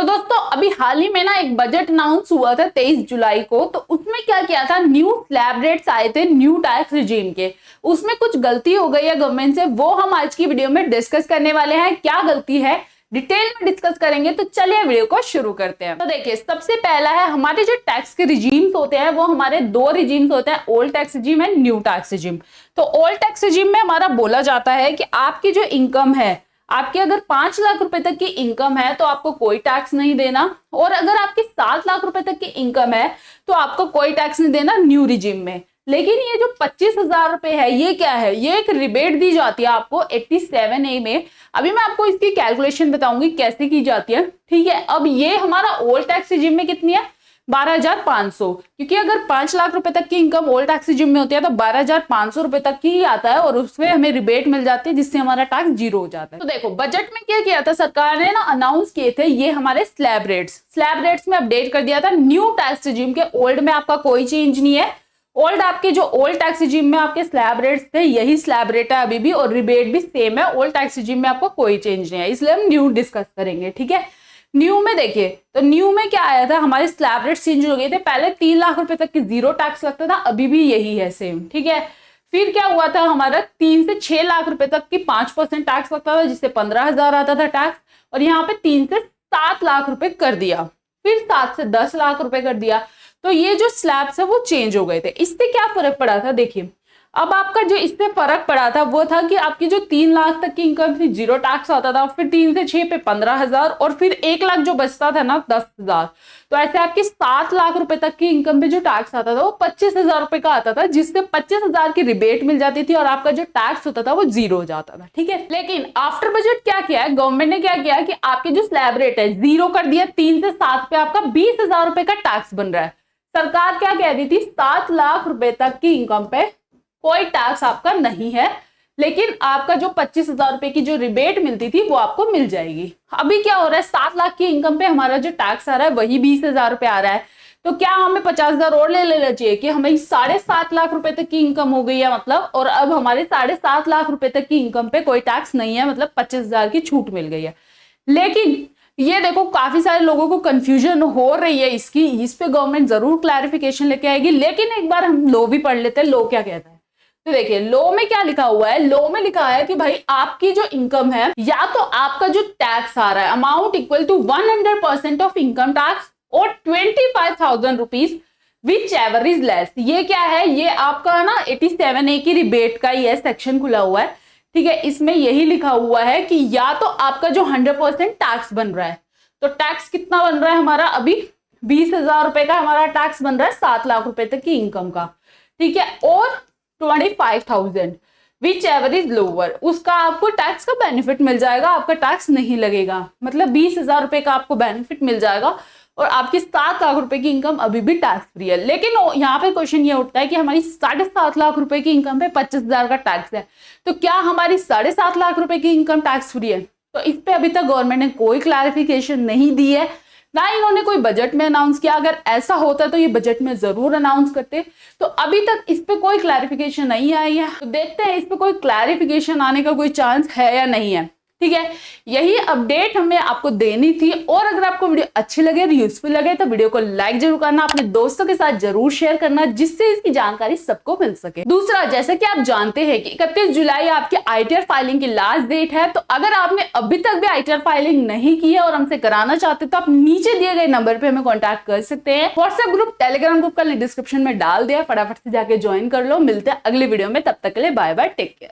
तो दोस्तों अभी हाल ही में ना एक बजट अनाउंस हुआ था 23 जुलाई को। तो उसमें क्या किया था, न्यू स्लैब रेट्स आए थे न्यू टैक्स रिजीम के। उसमें कुछ गलती हो गई है गवर्नमेंट से, वो हम आज की वीडियो में डिस्कस करने वाले हैं। क्या गलती है डिटेल में डिस्कस करेंगे, तो चलिए वीडियो को शुरू करते हैं। तो देखिए, सबसे पहला है हमारे जो टैक्स के रिजीम्स होते हैं वो हमारे दो रिजीम्स होते हैं, old tax regime and new tax regime. तो ओल्ड टैक्स रिजीम में हमारा बोला जाता है कि आपकी जो इनकम है, आपकी अगर 5 लाख रुपए तक की इनकम है तो आपको कोई टैक्स नहीं देना, और अगर आपकी 7 लाख रुपए तक की इनकम है तो आपको कोई टैक्स नहीं देना न्यू रिजीम में। लेकिन ये जो 25,000 रुपए है, ये क्या है, ये एक रिबेट दी जाती है आपको 87A में। अभी मैं आपको इसकी कैलकुलेशन बताऊंगी कैसे की जाती है, ठीक है। अब ये हमारा ओल्ड टैक्स रिजीम में कितनी है, 12,500, क्योंकि अगर 5 लाख रुपए तक की इनकम ओल्ड टैक्स रिजीम में होती है तो 12,500 रुपए तक की ही आता है, और उसमें हमें रिबेट मिल जाती है जिससे हमारा टैक्स जीरो हो जाता है। तो देखो, बजट में क्या किया था सरकार ने ना, अनाउंस किए थे ये हमारे स्लैब रेट्स में अपडेट कर दिया था न्यू टैक्स रिजीम के। ओल्ड में आपका कोई चेंज नहीं है। ओल्ड आपके जो ओल्ड टैक्स रिजीम में आपके स्लैब रेट्स थे, यही स्लैब रेट है अभी भी, और रिबेट भी सेम है। ओल्ड टैक्स रिजीम में आपको कोई चेंज नहीं है, इसलिए हम न्यू डिस्कस करेंगे, ठीक है। न्यू में देखिए, तो न्यू में क्या आया था, हमारे स्लैब रेट चेंज हो गए थे। पहले 3 लाख रुपए तक की जीरो टैक्स लगता था, अभी भी यही है सेम, ठीक है। फिर क्या हुआ था, हमारा 3 से 6 लाख रुपए तक की 5% टैक्स लगता था, जिससे 15,000 आता था टैक्स, और यहाँ पे 3 से 7 लाख रुपए कर दिया। फिर 7 से 10 लाख रुपए कर दिया। तो ये जो स्लैब्स है वो चेंज हो गए थे। इससे क्या फर्क पड़ा था, देखिए अब आपका जो इससे फर्क पड़ा था वो था कि आपकी जो 3 लाख तक की इनकम थी जीरो टैक्स आता था, फिर 3 से 6 पे 15,000, और फिर 1 लाख जो बचता था ना 10,000। तो ऐसे आपकी 7 लाख रुपए तक की इनकम पे जो टैक्स आता था वो 25,000 रुपए का आता था, जिससे 25,000 की रिबेट मिल जाती थी और आपका जो टैक्स होता था वो जीरो हो जाता था, ठीक है। लेकिन आफ्टर बजट क्या किया है गवर्नमेंट ने, क्या किया कि आपके जो स्लैब रेट है जीरो कर दिया। 3 से 7 पे आपका 20,000 रुपए का टैक्स बन रहा है। सरकार क्या कह रही थी, 7 लाख रुपए तक की इनकम पे कोई टैक्स आपका नहीं है, लेकिन आपका जो 25,000 रुपए की जो रिबेट मिलती थी वो आपको मिल जाएगी। अभी क्या हो रहा है, 7 लाख की इनकम पे हमारा जो टैक्स आ रहा है वही 20,000 रुपए आ रहा है। तो क्या हमें 50,000 और ले लेना चाहिए कि हमें 7.5 लाख रुपए तक की इनकम हो गई है मतलब, और अब हमारे 7.5 लाख रुपए तक की इनकम पे कोई टैक्स नहीं है, मतलब 25,000 की छूट मिल गई है। लेकिन ये देखो, काफी सारे लोगों को कंफ्यूजन हो रही है इसकी, इस पे गवर्नमेंट जरूर क्लैरिफिकेशन लेके आएगी। लेकिन एक बार हम लॉ भी पढ़ लेते हैं, लॉ क्या कहता है। तो देखिए, लॉ में क्या लिखा हुआ है, लॉ में लिखा है कि भाई आपकी जो इनकम है, या तो आपका जो टैक्स आ रहा है amount equal to 100% of income tax और 25,000 rupees whichever is less. ये क्या है, ये आपका ना 87A की रिबेट का ये सेक्शन खुला हुआ है, ठीक है। इसमें यही लिखा हुआ है कि या तो आपका जो 100% टैक्स बन रहा है, तो टैक्स कितना बन रहा है हमारा, अभी 20,000 रुपए का हमारा टैक्स बन रहा है 7 लाख रुपए तक की इनकम का, ठीक है। और 25,000 विच एवर इज लोअर, उसका आपको टैक्स का बेनिफिट मिल जाएगा, आपका टैक्स नहीं लगेगा। मतलब 20,000 रुपए का आपको बेनिफिट मिल जाएगा, और आपकी 7 लाख रुपए की इनकम अभी भी टैक्स फ्री है। लेकिन यहाँ पे क्वेश्चन ये उठता है कि हमारी 7.5 लाख रुपए की इनकम पे 25,000 का टैक्स है, तो क्या हमारी 7.5 लाख रुपए की इनकम टैक्स फ्री है? तो इस पे अभी तक गवर्नमेंट ने कोई क्लैरिफिकेशन नहीं दी है, ना इन्होंने कोई बजट में अनाउंस किया। अगर ऐसा होता तो ये बजट में जरूर अनाउंस करते। तो अभी तक इस पे कोई क्लैरिफिकेशन नहीं आई है, तो देखते हैं इस पे कोई क्लैरिफिकेशन आने का कोई चांस है या नहीं है, ठीक है। यही अपडेट हमें आपको देनी थी, और अगर आपको वीडियो अच्छी लगे, यूजफुल लगे, तो वीडियो को लाइक जरूर करना, अपने दोस्तों के साथ जरूर शेयर करना, जिससे इसकी जानकारी सबको मिल सके। दूसरा, जैसे कि आप जानते हैं कि 31 जुलाई आपकी ITR फाइलिंग की लास्ट डेट है। तो अगर आपने अभी तक भी ITR फाइलिंग नहीं की है और हमसे कराना चाहते तो आप नीचे दिए गए नंबर पे हमें कॉन्टैक्ट कर सकते हैं। व्हाट्सएप ग्रुप, टेलीग्राम ग्रुप का लिंक डिस्क्रिप्शन में डाल दिया, फटाफट से जाके ज्वाइन कर लो। मिलते हैं अगली वीडियो में, तब तक के लिए बाय बाय, टेक केयर।